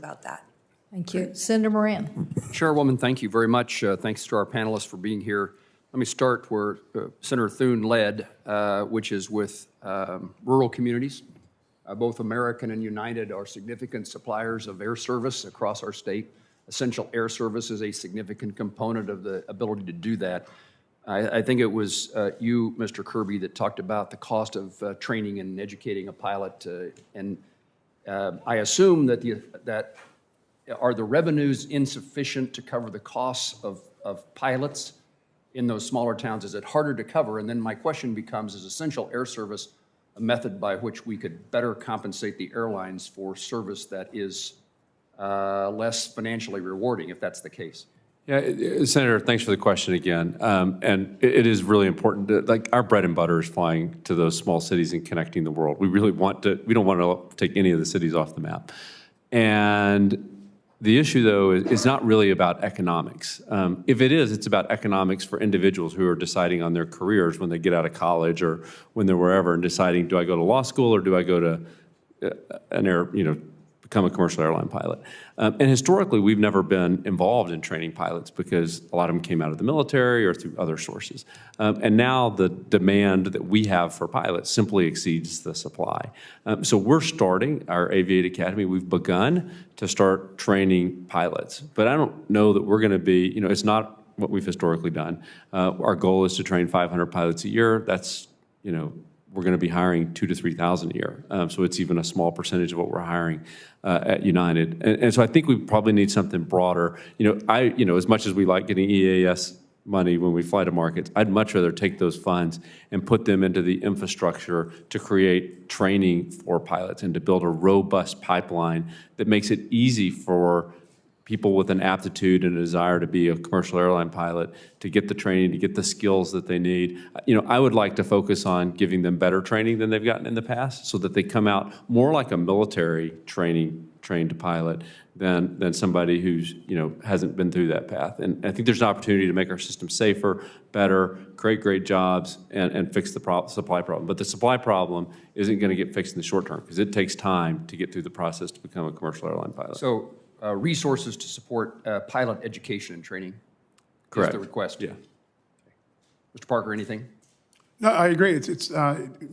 about that. Thank you. Senator Moran. Chairwoman, thank you very much. Thanks to our panelists for being here. Let me start where Senator Thune led, which is with rural communities. Both American and United are significant suppliers of air service across our state. Essential air service is a significant component of the ability to do that. I think it was you, Mr. Kirby, that talked about the cost of training and educating a pilot. And I assume that are the revenues insufficient to cover the costs of pilots in those smaller towns? Is it harder to cover? And then my question becomes, is essential air service a method by which we could better compensate the airlines for service that is less financially rewarding, if that's the case? Yeah, Senator, thanks for the question again. And it is really important. Like, our bread and butter is flying to those small cities and connecting the world. We really want to, we don't want to take any of the cities off the map. And the issue, though, is not really about economics. If it is, it's about economics for individuals who are deciding on their careers when they get out of college or when they're wherever and deciding, do I go to law school or do I go to become a commercial airline pilot? And historically, we've never been involved in training pilots because a lot of them came out of the military or through other sources. And now the demand that we have for pilots simply exceeds the supply. So we're starting our Aviate Academy. We've begun to start training pilots. But I don't know that we're going to be, it's not what we've historically done. Our goal is to train 500 pilots a year. That's, we're going to be hiring 2,000 to 3,000 a year. So it's even a small percentage of what we're hiring at United. And so I think we probably need something broader. As much as we like getting EAS money when we fly to markets, I'd much rather take those funds and put them into the infrastructure to create training for pilots and to build a robust pipeline that makes it easy for people with an aptitude and a desire to be a commercial airline pilot to get the training, to get the skills that they need. I would like to focus on giving them better training than they've gotten in the past so that they come out more like a military trained pilot than somebody who's, hasn't been through that path. And I think there's an opportunity to make our system safer, better, create great jobs, and fix the supply problem. But the supply problem isn't going to get fixed in the short term because it takes time to get through the process to become a commercial airline pilot. So resources to support pilot education and training. Correct. Is the request. Yeah. Mr. Parker, anything? No, I agree. It's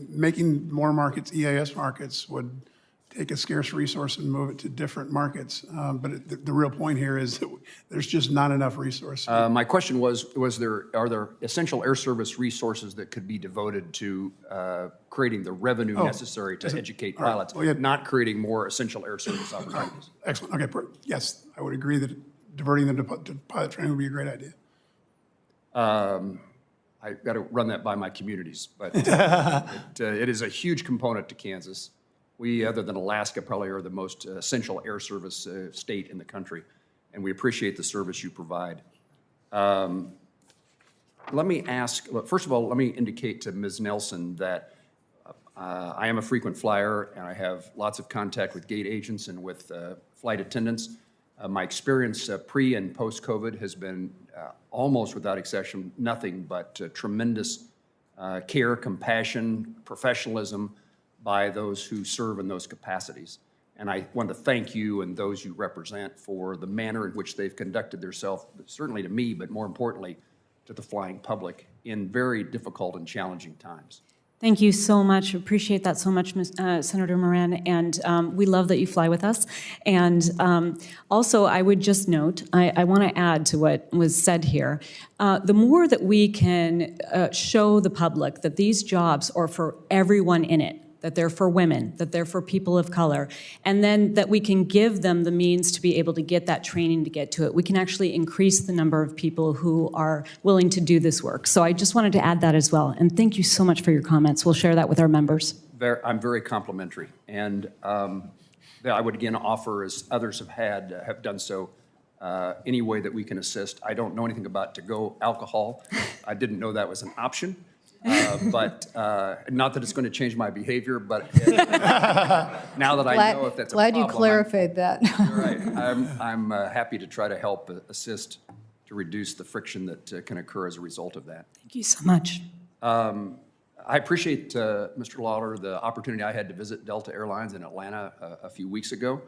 making more markets, EAS markets, would take a scarce resource and move it to different markets. But the real point here is that there's just not enough resources. My question was are there essential air service resources that could be devoted to creating the revenue necessary to educate pilots, not creating more essential air service opportunities? Excellent. Okay. Yes, I would agree that diverting them to pilot training would be a great idea. I've got to run that by my communities, but it is a huge component to Kansas. We, other than Alaska, probably are the most essential air service state in the country, and we appreciate the service you provide. Let me ask, first of all, let me indicate to Ms. Nelson that I am a frequent flyer, and I have lots of contact with gate agents and with flight attendants. My experience pre- and post-COVID has been almost without exception nothing but tremendous care, compassion, professionalism by those who serve in those capacities. And I want to thank you and those you represent for the manner in which they've conducted themselves, certainly to me, but more importantly, to the flying public in very difficult and challenging times. Thank you so much. Appreciate that so much, Senator Moran. And we love that you fly with us. And also, I would just note, I want to add to what was said here. The more that we can show the public that these jobs are for everyone in it, that they're for women, that they're for people of color, and then that we can give them the means to be able to get that training to get to it. We can actually increase the number of people who are willing to do this work. So I just wanted to add that as well. And thank you so much for your comments. We'll share that with our members. I'm very complimentary. And I would again offer, as others have done so, any way that we can assist. I don't know anything about to-go alcohol. I didn't know that was an option. But not that it's going to change my behavior, but now that I know if that's a problem. Glad you clarified that. You're right. I'm happy to try to help assist to reduce the friction that can occur as a result of that. Thank you so much. I appreciate, Mr. Lawler, the opportunity I had to visit Delta Airlines in Atlanta a few weeks ago.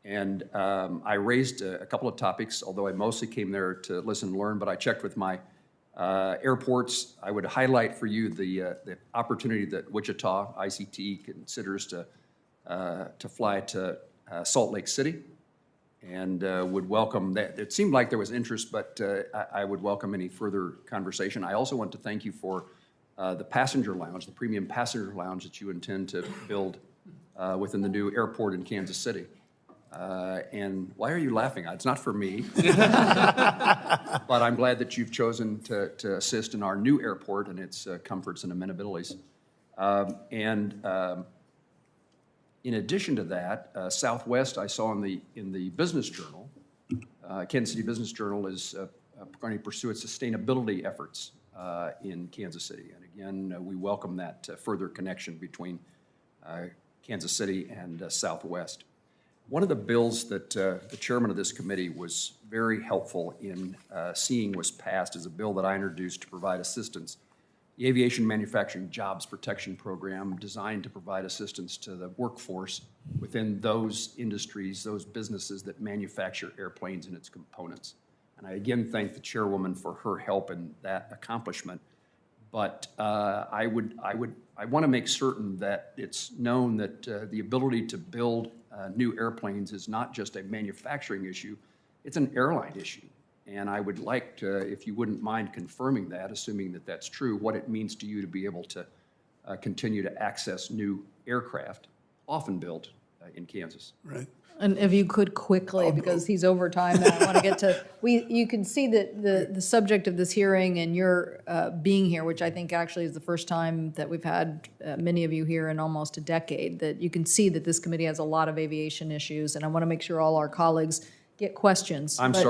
And I raised a couple of topics, although I mostly came there to listen and learn, but I checked with my airports. I would highlight for you the opportunity that Wichita ICT considers to fly to Salt Lake City, and would welcome that. It seemed like there was interest, but I would welcome any further conversation. I also want to thank you for the passenger lounge, the premium passenger lounge that you intend to build within the new airport in Kansas City. And why are you laughing? It's not for me. But I'm glad that you've chosen to assist in our new airport and its comforts and amenities. In addition to that, Southwest, I saw in the Business Journal, Kansas City Business Journal is going to pursue its sustainability efforts in Kansas City. And again, we welcome that further connection between Kansas City and Southwest. One of the bills that the chairman of this committee was very helpful in seeing was passed is a bill that I introduced to provide assistance. The Aviation Manufacturing Jobs Protection Program, designed to provide assistance to the workforce within those industries, those businesses that manufacture airplanes and its components. And I again thank the chairwoman for her help in that accomplishment. But I want to make certain that it's known that the ability to build new airplanes is not just a manufacturing issue, it's an airline issue. And I would like to, if you wouldn't mind confirming that, assuming that that's true, what it means to you to be able to continue to access new aircraft, often built in Kansas. Right. And if you could quickly, because he's over time, and I want to get to, you can see that the subject of this hearing and your being here, which I think actually is the first time that we've had many of you here in almost a decade, that you can see that this committee has a lot of aviation issues, and I want to make sure all our colleagues get questions. I'm But sorry.